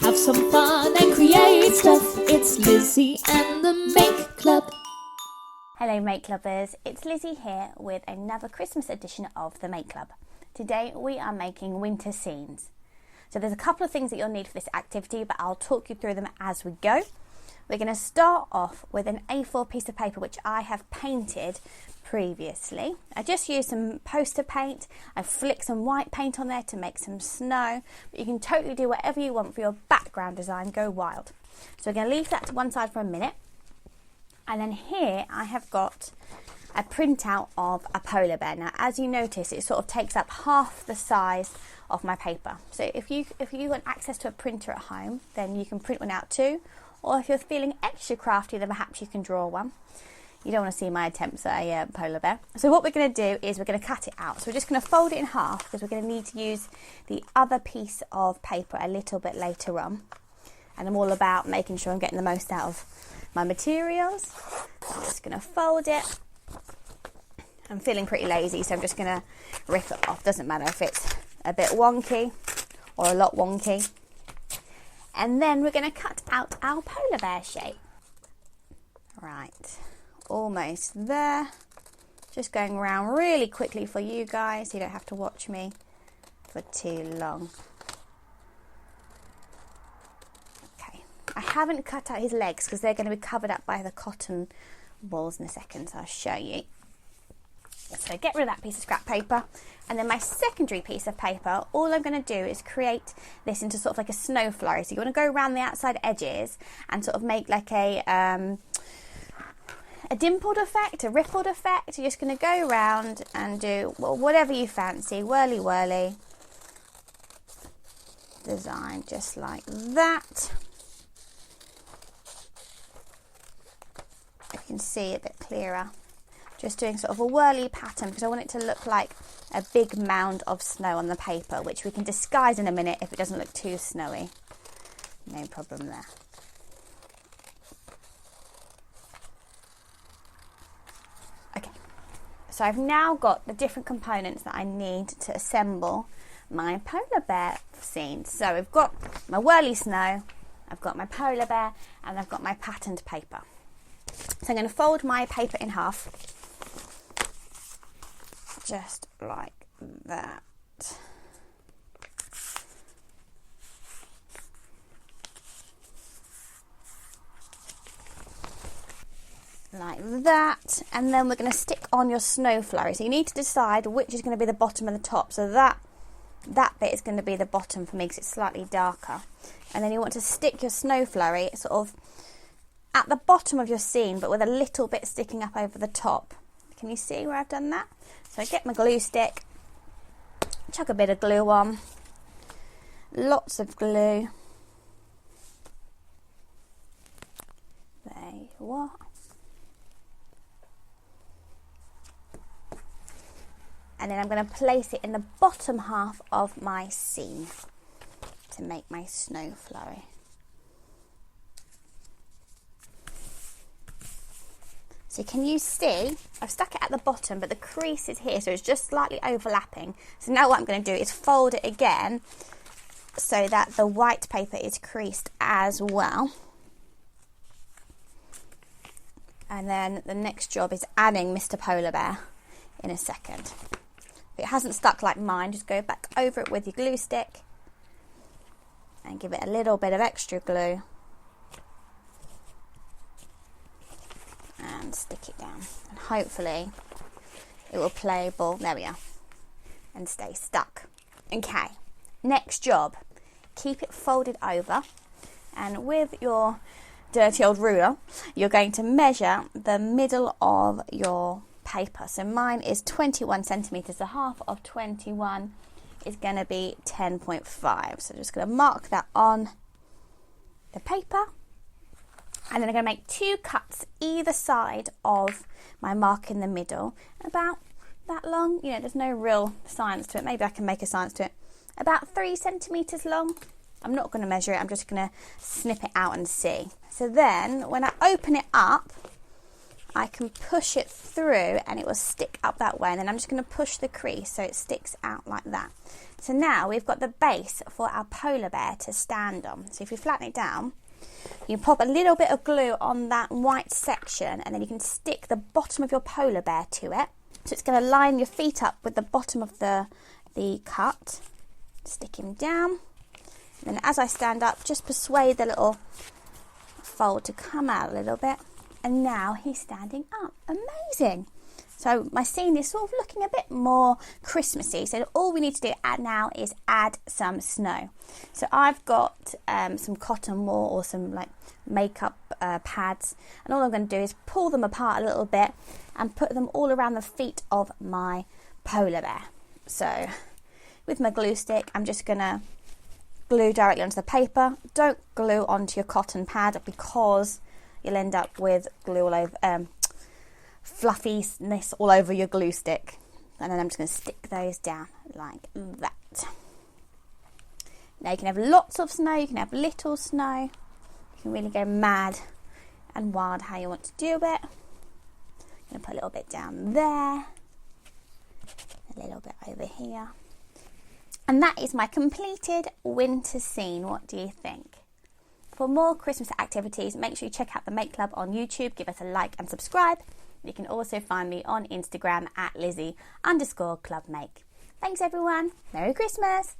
Have some fun and create stuff. It's Lizzie and the Make Club. Hello Make Clubbers, it's Lizzie here with another Christmas edition of the Make Club. Today we are making winter scenes. So there's a couple of things that you'll need for this activity, but I'll talk you through them as we go. We're going to start off with an A4 piece of paper which I have painted previously. I just used some poster paint. I flicked some white paint on there to make some snow, but you can totally do whatever you want for your background design. Go wild. So we're going to leave that to one side for a minute. And then here I have got a printout of a polar bear. Now, as you notice, it sort of takes up half the size of my paper. So if you want access to a printer at home, then you can print one out too. Or if you're feeling extra crafty, then perhaps you can draw one. You don't want to see my attempts at a polar bear. So what we're going to do is we're going to cut it out. So we're just going to fold it in half because we're going to need to use the other piece of paper a little bit later on. And I'm all about making sure I'm getting the most out of my materials. So I'm just going to fold it. I'm feeling pretty lazy, so I'm just going to rip it off. Doesn't matter if it's a bit wonky or a lot wonky. And then we're going to cut out our polar bear shape. Right, almost there. Just going around really quickly for you guys, so you don't have to watch me for too long. I haven't cut out his legs because they're going to be covered up by the cotton balls in a second, so I'll show you. So get rid of that piece of scrap paper, and then my secondary piece of paper, all I'm going to do is create this into sort of like a snow flurry. So you want to go around the outside edges and sort of make like a dimpled effect, a rippled effect. You're just going to go around and do whatever you fancy, whirly whirly design, just like that. You can see a bit clearer. Just doing sort of a whirly pattern because I want it to look like a big mound of snow on the paper, which we can disguise in a minute if it doesn't look too snowy. No problem there. Okay, so I've now got the different components that I need to assemble my polar bear scene. So I've got my whirly snow, I've got my polar bear, and I've got my patterned paper. So I'm going to fold my paper in half, just like that. Like that. And then we're going to stick on your snow flurry. So you need to decide which is going to be the bottom and the top. So that bit is going to be the bottom for me because it's slightly darker. And then you want to stick your snow flurry sort of at the bottom of your scene, but with a little bit sticking up over the top. Can you see where I've done that? So I get my glue stick, chuck a bit of glue on, lots of glue. There you are. And then I'm going to place it in the bottom half of my scene to make my snow flurry. So can you see, I've stuck it at the bottom, but the crease is here, so it's just slightly overlapping. So now what I'm going to do is fold it again so that the white paper is creased as well. And then the next job is adding Mr. Polar Bear in a second. If it hasn't stuck like mine, just go back over it with your glue stick and give it a little bit of extra glue. And stick it down, and hopefully it will play ball. There we are, and stay stuck. Okay, next job, keep it folded over, and with your dirty old ruler you're going to measure the middle of your paper. So mine is 21 centimeters. The half of 21 is going to be 10.5. So I'm just going to mark that on the paper. And then I'm going to make 2 cuts either side of my mark in the middle, about that long. You know, there's no real science to it. Maybe I can make a science to it. About 3 centimetres long. I'm not going to measure it. I'm just going to snip it out and see. So then when I open it up, I can push it through and it will stick up that way, and then I'm just going to push the crease so it sticks out like that. So now we've got the base for our polar bear to stand on. So if you flatten it down, you pop a little bit of glue on that white section, and then you can stick the bottom of your polar bear to it. So it's going to line your feet up with the bottom of the cut. Stick him down. And then as I stand up, just persuade the little fold to come out a little bit. And now he's standing up. Amazing. So my scene is sort of looking a bit more Christmassy. So all we need to do now is add some snow. So I've got some cotton wool or some like makeup pads. And all I'm going to do is pull them apart a little bit and put them all around the feet of my polar bear. So with my glue stick, I'm just going to glue directly onto the paper. Don't glue onto your cotton pad because you'll end up with glue all over, fluffiness all over your glue stick. And then I'm just going to stick those down like that. Now you can have lots of snow, you can have little snow. You can really go mad and wild how you want to do it. I'm going to put a little bit down there, a little bit over here. And that is my completed winter scene. What do you think? For more Christmas activities, make sure you check out the Make Club on YouTube. Give us a like and subscribe. You can also find me on Instagram at Lizzie_clubmake. Thanks everyone. Merry Christmas.